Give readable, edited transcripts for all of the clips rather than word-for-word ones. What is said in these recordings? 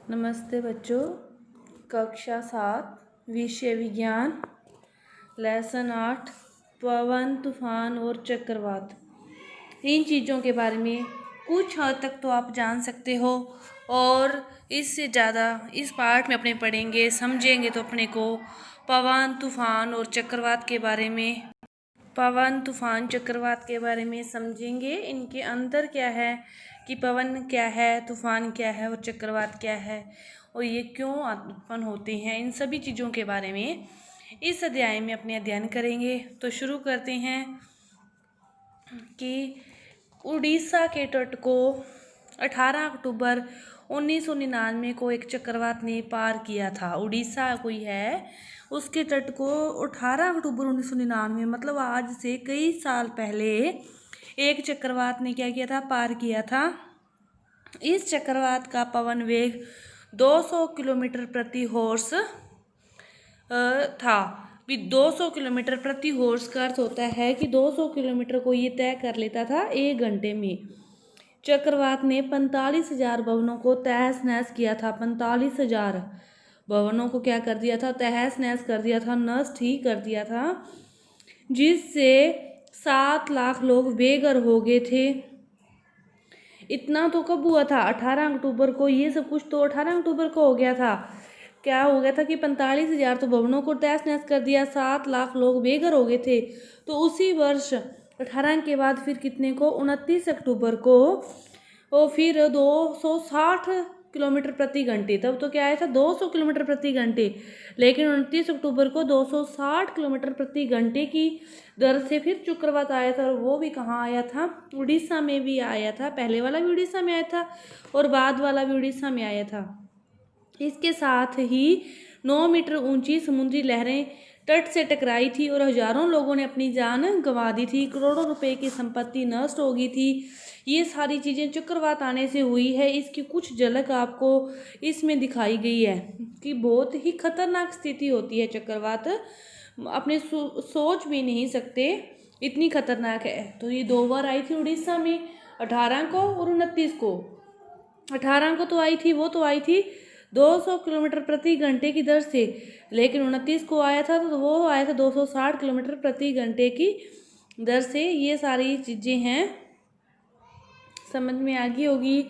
नमस्ते बच्चों। कक्षा 7 विषय विज्ञान लेसन 8 पवन तूफान और चक्रवात। इन चीज़ों के बारे में कुछ हद तक तो आप जान सकते हो और इससे ज़्यादा इस पाठ में अपने पढ़ेंगे समझेंगे तो अपने को पवन तूफान और चक्रवात के बारे में समझेंगे। इनके अंतर क्या है कि पवन क्या है, तूफान क्या है और चक्रवात क्या है और ये क्यों उत्पन्न होते हैं, इन सभी चीज़ों के बारे में इस अध्याय में अपने अध्ययन करेंगे। तो शुरू करते हैं कि उड़ीसा के तट को 18 अक्टूबर 1999 को एक चक्रवात ने पार किया था। उड़ीसा कोई है, उसके तट को 18 अक्टूबर 1999 मतलब आज से कई साल पहले एक चक्रवात ने क्या किया था, पार किया था। इस चक्रवात का पवन वेग 200 किलोमीटर प्रति हॉर्स था। 200 किलोमीटर प्रति हॉर्स का अर्थ होता है कि 200 किलोमीटर को ये तय कर लेता था 1 घंटे में। चक्रवात ने 45,000 भवनों को तहस नहस किया था। 45,000 भवनों को क्या कर दिया था, तहस नहस कर दिया था, नष्ट ही कर दिया था, जिससे 7 लाख लोग बेघर हो गए थे। इतना तो कब हुआ था, 18 अक्टूबर को। ये सब कुछ तो 18 अक्टूबर को हो गया था। क्या हो गया था कि 45,000 तो भवनों को तहस नहस कर दिया, 7 लाख लोग बेघर हो गए थे। तो उसी वर्ष 18 के बाद फिर कितने को, 29 अक्टूबर को और फिर 260 किलोमीटर प्रति घंटे, तब तो क्या आया था 200 किलोमीटर प्रति घंटे, लेकिन 29 अक्टूबर को 260 किलोमीटर प्रति घंटे की दर से फिर चक्रवात आया था। और वो भी कहाँ आया था, उड़ीसा में भी आया था। पहले वाला भी उड़ीसा में आया था और बाद वाला भी उड़ीसा में आया था। इसके साथ ही 9 मीटर ऊंची समुद्री लहरें तट से टकराई थी और हजारों लोगों ने अपनी जान गंवा दी थी। करोड़ों रुपए की संपत्ति नष्ट हो गई थी। ये सारी चीज़ें चक्रवात आने से हुई है। इसकी कुछ झलक आपको इसमें दिखाई गई है कि बहुत ही खतरनाक स्थिति होती है। चक्रवात अपने सोच भी नहीं सकते, इतनी खतरनाक है। तो ये 2 बार आई थी उड़ीसा में, 18 को और 29 को। 18 को तो आई थी, वो तो आई थी 200 किलोमीटर प्रति घंटे की दर से, लेकिन 29 को आया था तो वो आया था 260 किलोमीटर प्रति घंटे की दर से। ये सारी चीज़ें हैं, समझ में आ गई होगी।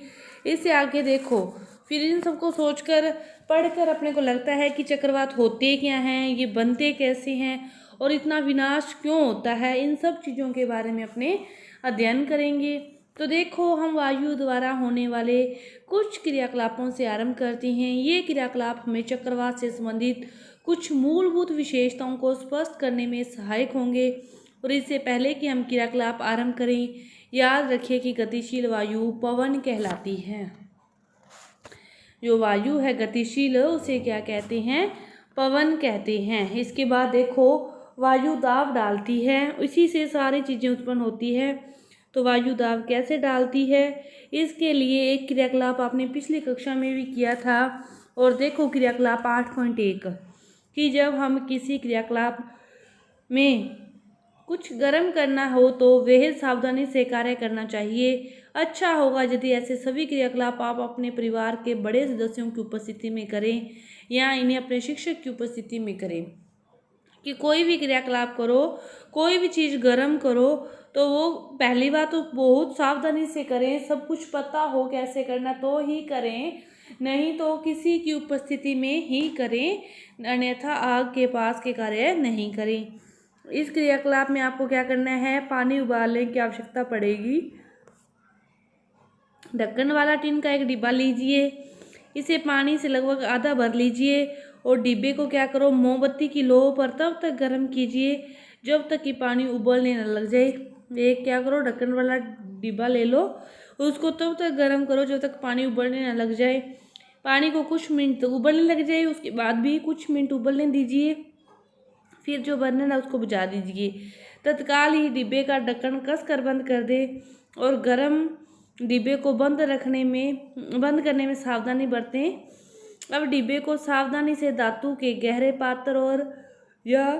इससे आगे देखो, फिर इन सबको सोचकर पढ़कर अपने को लगता है कि चक्रवात होते क्या हैं, ये बनते कैसे हैं और इतना विनाश क्यों होता है, इन सब चीज़ों के बारे में अपने अध्ययन करेंगे। तो देखो, हम वायु द्वारा होने वाले कुछ क्रियाकलापों से आरंभ करते हैं। ये क्रियाकलाप हमें चक्रवात से संबंधित कुछ मूलभूत विशेषताओं को स्पष्ट करने में सहायक होंगे। और इससे पहले कि हम क्रियाकलाप आरंभ करें, याद रखिए कि गतिशील वायु पवन कहलाती है। जो वायु है गतिशील, उसे क्या कहते हैं, पवन कहते हैं। इसके बाद देखो, वायु दाब डालती है, इसी से सारी चीज़ें उत्पन्न होती है। तो वायु दाब कैसे डालती है, इसके लिए एक क्रियाकलाप आपने पिछली कक्षा में भी किया था। और देखो क्रियाकलाप 8.1 कि जब हम किसी क्रियाकलाप में कुछ गर्म करना हो तो वह सावधानी से कार्य करना चाहिए। अच्छा होगा यदि ऐसे सभी क्रियाकलाप आप अपने परिवार के बड़े सदस्यों की उपस्थिति में करें या इन्हें अपने शिक्षक की उपस्थिति में करें। कि कोई भी क्रियाकलाप करो, कोई भी चीज़ गर्म करो तो वो पहली बात तो बहुत सावधानी से करें, सब कुछ पता हो कैसे करना तो ही करें, नहीं तो किसी की उपस्थिति में ही करें, अन्यथा आग के पास के कार्य नहीं करें। इस क्रियाकलाप में आपको क्या करना है, पानी उबालने की आवश्यकता पड़ेगी। ढक्कन वाला टिन का एक डिब्बा लीजिए, इसे पानी से लगभग आधा भर लीजिए और डिब्बे को क्या करो, मोमबत्ती की लो पर तब तक गर्म कीजिए जब तक कि पानी उबलने न लग जाए। एक क्या करो, ढक्कन वाला डिब्बा ले लो, उसको तब तक गर्म करो जब तक पानी उबलने न लग जाए। पानी को कुछ मिनट तक उबलने लग जाए, उसके बाद भी कुछ मिनट उबलने दीजिए, फिर जो बर्नर है उसको बुझा दीजिए। तत्काल ही डिब्बे का ढक्कन कसकर बंद कर दे और गर्म डिब्बे को बंद करने में सावधानी बरतें। अब डिब्बे को सावधानी से धातु के गहरे पात्र और या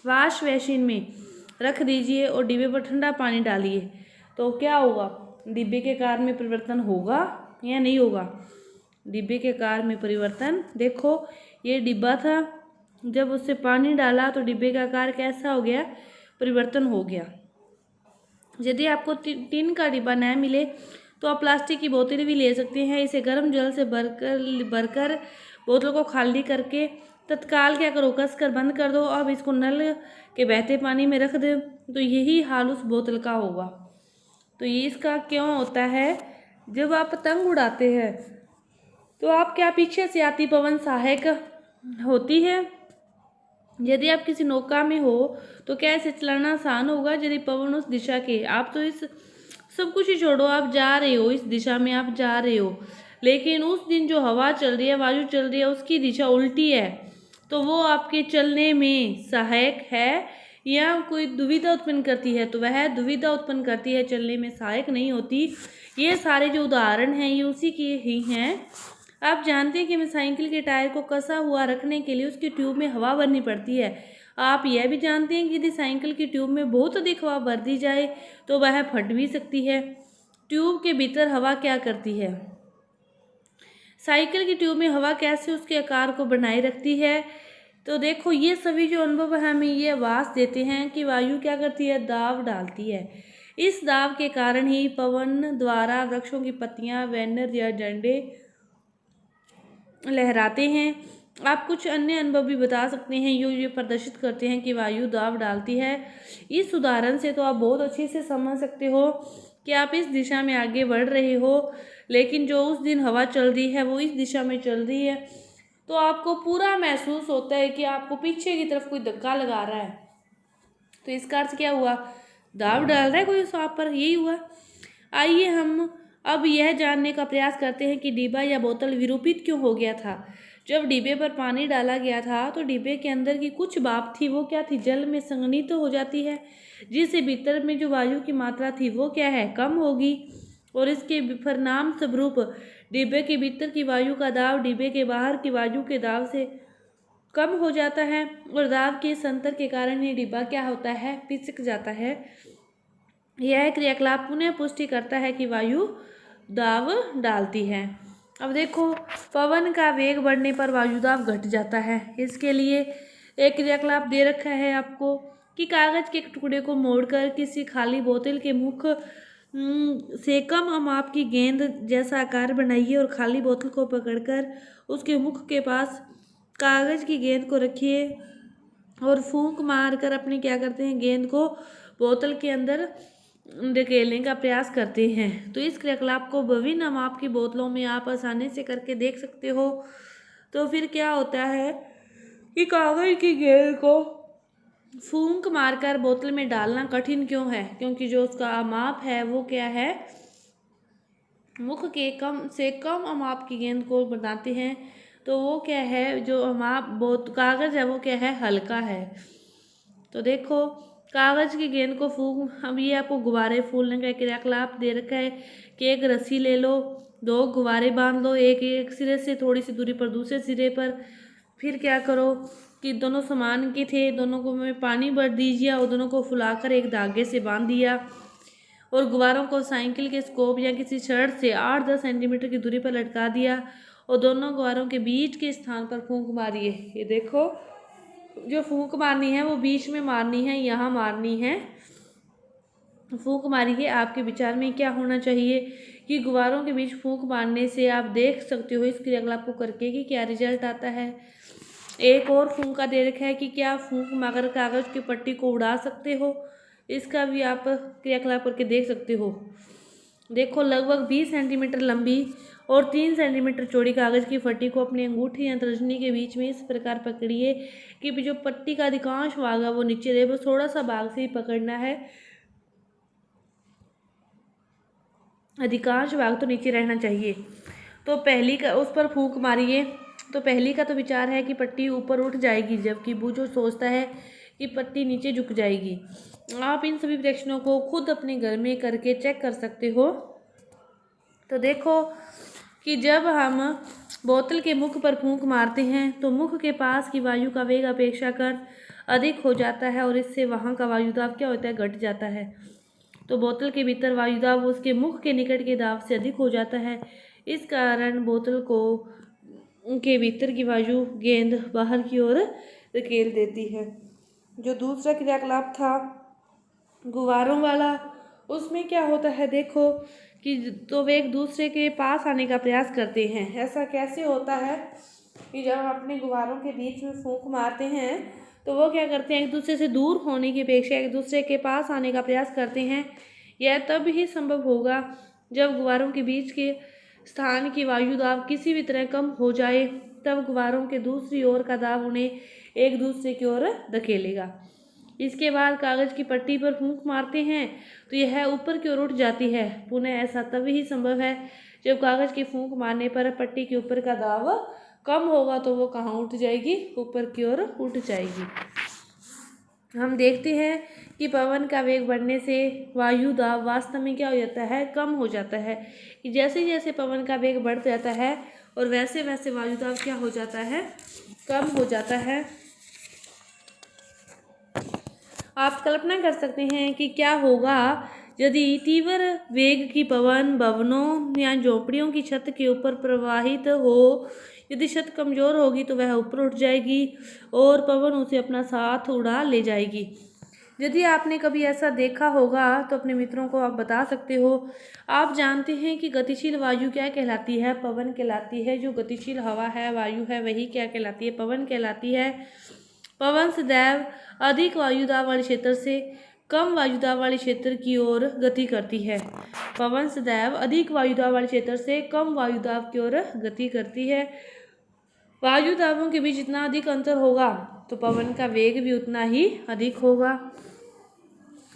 वाश बेसिन में रख दीजिए और डिब्बे पर ठंडा पानी डालिए। तो क्या होगा, डिब्बे के आकार में परिवर्तन होगा यह नहीं होगा। डिब्बे के आकार में परिवर्तन, देखो ये डिब्बा था, जब उससे पानी डाला तो डिब्बे का आकार कैसा हो गया, परिवर्तन हो गया। यदि आपको टिन का डिब्बा न मिले तो आप प्लास्टिक की बोतल भी ले सकते हैं। इसे गर्म जल से भरकर बोतल को खाली करके तत्काल क्या करो, कस कर बंद कर दो। अब इसको नल के बहते पानी में रख दो तो यही हाल उस बोतल का होगा। तो ये इसका क्यों होता है, जब आप पतंग उड़ाते हैं तो आप क्या पीछे से आती पवन सहायक होती है। यदि आप किसी नौका में हो तो क्या इसे चलाना आसान होगा, यदि पवन उस दिशा के, आप तो इस सब कुछ ही छोड़ो, आप जा रहे हो, इस दिशा में आप जा रहे हो, लेकिन उस दिन जो हवा चल रही है, वायु चल रही है, उसकी दिशा उल्टी है, तो वो आपके चलने में सहायक है या कोई दुविधा उत्पन्न करती है, तो वह दुविधा उत्पन्न करती है, चलने में सहायक नहीं होती। ये सारे जो उदाहरण हैं ये उसी के ही हैं। आप जानते हैं कि हमें साइकिल के टायर को कसा हुआ रखने के लिए उसकी ट्यूब में हवा भरनी पड़ती है। आप यह भी जानते हैं कि यदि साइकिल की ट्यूब में बहुत अधिक हवा भर दी जाए तो वह फट भी सकती है। ट्यूब के भीतर हवा क्या करती है, साइकिल की ट्यूब में हवा कैसे उसके आकार को बनाए रखती है। तो देखो ये सभी जो अनुभव हमें ये आवाज़ देते हैं कि वायु क्या करती है, दाब डालती है। इस दाब के कारण ही पवन द्वारा वृक्षों की पत्तियां, बैनर या झंडे लहराते हैं। आप कुछ अन्य अनुभव भी बता सकते हैं जो ये प्रदर्शित करते हैं कि वायु दाब डालती है। इस उदाहरण से तो आप बहुत अच्छे से समझ सकते हो कि आप इस दिशा में आगे बढ़ रहे हो, लेकिन जो उस दिन हवा चल रही है वो इस दिशा में चल रही है, तो आपको पूरा महसूस होता है कि आपको पीछे की तरफ कोई धक्का लगा रहा है। तो इसका अर्थ क्या हुआ, दाब डाल रहा है कोई आप पर, यही हुआ। आइए हम अब यह जानने का प्रयास करते हैं कि डिब्बा या बोतल विरूपित क्यों हो गया था। जब डिब्बे पर पानी डाला गया था तो डिब्बे के अंदर की कुछ भाप थी, वो क्या थी, जल में संघनित तो हो जाती है, जिससे भीतर में जो वायु की मात्रा थी वो क्या है, कम होगी, और इसके परिणाम स्वरूप डिब्बे के भीतर की वायु का दाब डिब्बे के बाहर की वायु के दाब से कम हो जाता है, और दाब के इस अंतर के कारण ये डिब्बा क्या होता है, पिचक जाता है। यह क्रियाकलाप पुनः पुष्टि करता है कि वायु दाब डालती है। अब देखो पवन का वेग बढ़ने पर वायु दाब घट जाता है। इसके लिए एक क्रियाकलाप दे रखा है आपको कि कागज के एक टुकड़े को मोड़कर किसी खाली बोतल के मुख से कम माप की गेंद जैसा आकार बनाइए और खाली बोतल को पकड़कर उसके मुख के पास कागज की गेंद को रखिए और फूंक मारकर अपने क्या करते हैं, गेंद को बोतल के अंदर धकेलने का प्रयास करते हैं। तो इस क्रियाकलाप को विभिन्न माप की बोतलों में आप आसानी से करके देख सकते हो। तो फिर क्या होता है कि कागज की गेंद को फूंक मारकर बोतल में डालना कठिन क्यों है, क्योंकि जो उसका माप है वो क्या है, मुख के कम से कम माप की गेंद को बनाते हैं, तो वो क्या है, जो माप बहुत कागज है वो क्या है, हल्का है। तो देखो कागज की गेंद को फूंक, अब ये आपको गुब्बारे फूलने का क्रियाकलाप दे रखा है कि एक रस्सी ले लो, दो गुब्बारे बांध लो, एक सिरे से थोड़ी सी दूरी पर दूसरे सिरे पर, फिर क्या करो कि दोनों समान के थे, दोनों को में पानी भर दीजिए और दोनों को फुलाकर एक धागे से बांध दिया और गुब्बारों को साइकिल के स्कोप या किसी शर्ट से 8-10 सेंटीमीटर की दूरी पर लटका दिया और दोनों गुब्बारों के बीच के स्थान पर फूंक मारिए। ये देखो जो फूंक मारनी है वो बीच में मारनी है, यहाँ मारनी है, फूंक मारिए। आपके विचार में क्या होना चाहिए कि गुब्बारों के बीच फूंक मारने से आप देख सकते हो इस क्रियाकलाप को करके कि क्या रिजल्ट आता है। एक और फूंक का दे रखा है कि क्या फूंक मारकर कागज की पट्टी को उड़ा सकते हो, इसका भी आप क्रियाकलाप करके देख सकते हो। देखो लगभग 20 सेंटीमीटर लंबी और 3 सेंटीमीटर चौड़ी कागज की फट्टी को अपनी अंगूठी या तर्जनी के बीच में इस प्रकार पकड़िए कि जो पट्टी का अधिकांश भाग है वो नीचे रहे, बस थोड़ा सा भाग से ही पकड़ना है, अधिकांश भाग तो नीचे रहना चाहिए। तो पहली का उस पर फूंक मारिए। तो पहली का तो विचार है कि पट्टी ऊपर उठ जाएगी, जबकि वो जो सोचता है कि पट्टी नीचे झुक जाएगी। आप इन सभी परीक्षणों को खुद अपने घर में करके चेक कर सकते हो। तो देखो कि जब हम बोतल के मुख पर फूंक मारते हैं तो मुख के पास की वायु का वेग अपेक्षाकृत अधिक हो जाता है और इससे वहाँ का वायु दाब क्या होता है, घट जाता है। तो बोतल के भीतर वायु दाब उसके मुख के निकट के दाब से अधिक हो जाता है। इस कारण बोतल को के भीतर की वायु गेंद बाहर की ओर धकेल देती है। जो दूसरा क्रियाकलाप था गुब्बारों वाला, उसमें क्या होता है देखो कि तो वे एक दूसरे के पास आने का प्रयास करते हैं। ऐसा कैसे होता है कि जब हम अपने गुब्बारों के बीच में फूंक मारते हैं तो वो क्या करते हैं, एक दूसरे से दूर होने की अपेक्षा एक दूसरे के पास आने का प्रयास करते हैं। यह तब ही संभव होगा जब गुब्बारों के बीच के स्थान की वायु दाब किसी भी तरह कम हो जाए, तब गुब्बारों के दूसरी ओर का दाब उन्हें एक दूसरे की ओर धकेलेगा। इसके बाद कागज की पट्टी पर फूंक मारते हैं तो यह ऊपर की ओर उठ जाती है। पुनः ऐसा तभी संभव है जब कागज की फूंक मारने पर पट्टी के ऊपर का दाब कम होगा, तो वो कहाँ उठ जाएगी, ऊपर की ओर उठ जाएगी। हम देखते हैं कि पवन का वेग बढ़ने से वायु दाब वास्तव में क्या हो जाता है, कम हो जाता है। कि जैसे जैसे पवन का वेग बढ़ जाता है और वैसे वैसे वायु दाब क्या हो जाता है, कम हो जाता है। आप कल्पना कर सकते हैं कि क्या होगा यदि तीव्र वेग की पवन भवनों या झोपड़ियों की छत के ऊपर प्रवाहित हो। यदि छत कमजोर होगी तो वह ऊपर उठ जाएगी और पवन उसे अपना साथ उड़ा ले जाएगी। यदि आपने कभी ऐसा देखा होगा तो अपने मित्रों को आप बता सकते हो। आप जानते हैं कि गतिशील वायु क्या कहलाती है, पवन कहलाती है। जो गतिशील हवा है, वायु है, वही क्या कहलाती है, पवन कहलाती है। पवन सदैव अधिक वायुदाब वाले क्षेत्र से कम वायुदाब वाले क्षेत्र की ओर गति करती है। पवन सदैव अधिक वायुदाब वाले क्षेत्र से कम वायुदाब की ओर गति करती है। वायु दाबों के बीच जितना अधिक अंतर होगा तो पवन का वेग भी उतना ही अधिक होगा।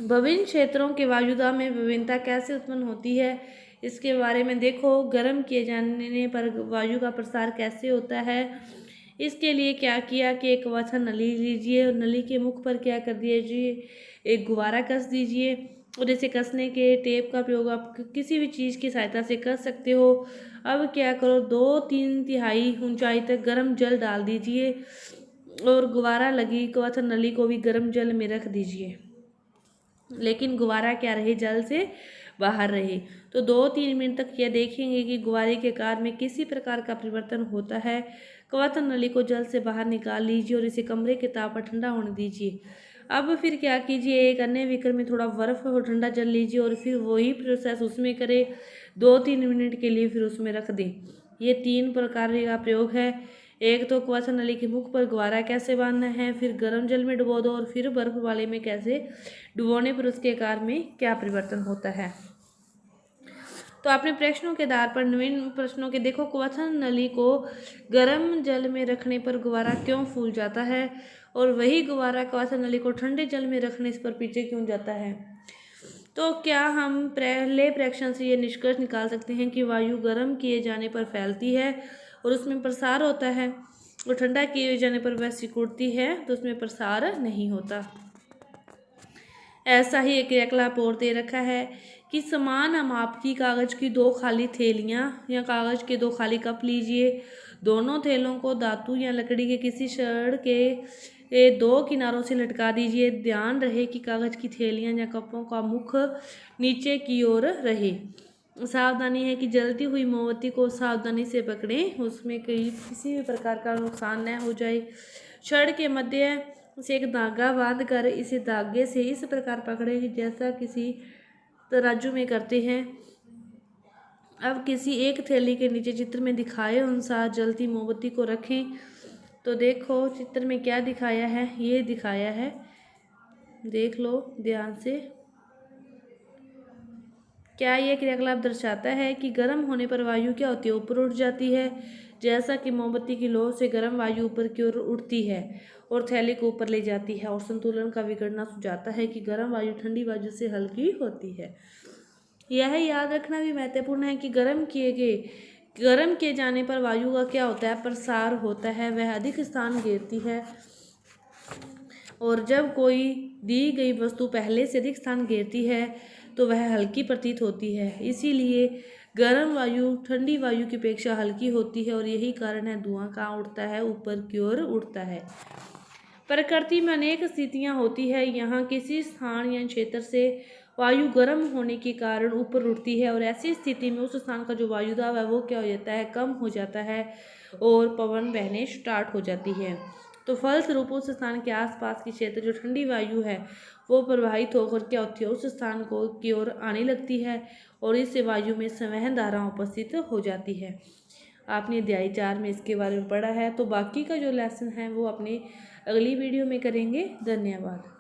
विभिन्न क्षेत्रों के वायुदाब में विभिन्नता कैसे उत्पन्न होती है, इसके बारे में देखो। गर्म किए जाने पर वायु का प्रसार कैसे होता है। इसके लिए क्या किया कि एक वचन नली लीजिए और नली के मुख पर क्या कर दीजिए, एक गुब्बारा कस दीजिए। और इसे कसने के टेप का प्रयोग आप किसी भी चीज़ की सहायता से कर सकते हो। अब क्या करो, 2-3 तिहाई ऊंचाई तक गर्म जल डाल दीजिए और गुब्बारा लगी कवचन नली को भी गर्म जल में रख दीजिए, लेकिन गुब्बारा क्या रहे, जल से बाहर रहे। तो 2-3 मिनट तक यह देखेंगे कि गुब्बारे के आकार में किसी प्रकार का परिवर्तन होता है। कवचन नली को जल से बाहर निकाल लीजिए और इसे कमरे के ताप पर ठंडा होने दीजिए। अब फिर क्या कीजिए, एक अन्य विकर में थोड़ा बर्फ और ठंडा जल लीजिए और फिर वही प्रोसेस उसमें करें। 2-3 मिनट के लिए फिर उसमें रख दें। ये 3 प्रकार का प्रयोग है। एक तो कवचन नली के मुख पर गुब्बारा कैसे बांधना है, फिर गर्म जल में डुबो दो और फिर बर्फ वाले में कैसे डुबोने पर उसके आकार में क्या परिवर्तन होता है। तो अपने प्रश्नों के आधार पर नवीन प्रश्नों के देखो। कवचन नली को गर्म जल में रखने पर गुब्बारा क्यों फूल जाता है और वही गुब्बारा कवचन नली को ठंडे जल में रखने पर पीछे क्यों जाता है। तो क्या हम पहले प्रेक्षण से ये निष्कर्ष निकाल सकते हैं कि वायु गर्म किए जाने पर फैलती है और उसमें प्रसार होता है, और ठंडा किए जाने पर वह सिकुड़ती है तो उसमें प्रसार नहीं होता। ऐसा ही एक क्रियाकलाप और दे रखा है कि समान माप की कागज की 2 खाली थैलियाँ या कागज के 2 खाली कप लीजिए। दोनों थैलों को धातु या लकड़ी के किसी छड़ के 2 किनारों से लटका दीजिए। ध्यान रहे कि कागज की थैलियाँ या कपों का मुख नीचे की ओर रहे। सावधानी है कि जलती हुई मोमबत्ती को सावधानी से पकड़ें, उसमें किसी भी प्रकार का नुकसान न हो जाए। छड़ के मध्य से एक धागा बांध कर इसे धागे से इस प्रकार पकड़ें जैसा किसी तराजू में करते हैं। अब किसी एक थैली के नीचे चित्र में दिखाए अनुसार जलती मोमबत्ती को रखें। तो देखो चित्र में क्या दिखाया है, ये दिखाया है, देख लो ध्यान से। क्या यह क्रियाकलाप दर्शाता है कि गर्म होने पर वायु क्या होती है, ऊपर उठ जाती है, जैसा कि मोमबत्ती की लौ से गर्म वायु ऊपर की ओर उठती है और थैली को ऊपर ले जाती है और संतुलन का बिगड़ना सुझाता है कि गर्म वायु ठंडी वायु से हल्की होती है। यह याद रखना भी महत्वपूर्ण है कि गर्म किए जाने पर वायु का क्या होता है, प्रसार होता है, वह अधिक स्थान घेरती है। और जब कोई दी गई वस्तु पहले से अधिक स्थान घेरती है तो वह हल्की प्रतीत होती है। इसीलिए गर्म वायु ठंडी वायु की अपेक्षा हल्की होती है और यही कारण है धुआं कहाँ उड़ता है, ऊपर की ओर उड़ता है। प्रकृति में अनेक स्थितियाँ होती है। यहाँ किसी स्थान या क्षेत्र से वायु गर्म होने के कारण ऊपर उठती है और ऐसी स्थिति में उस स्थान का जो वायु दाब है वो क्या हो जाता है, कम हो जाता है और पवन बहने स्टार्ट हो जाती है। तो फलस्वरूप उस स्थान के आसपास की क्षेत्र जो ठंडी वायु है वो प्रवाहित होकर क्या होती है, उस स्थान को की ओर आने लगती है और इससे वायु में संवहन धारा उपस्थित हो जाती है। आपने अध्याय 4 में इसके बारे में पढ़ा है, तो बाकी का जो लेसन है वो अपने अगली वीडियो में करेंगे। धन्यवाद।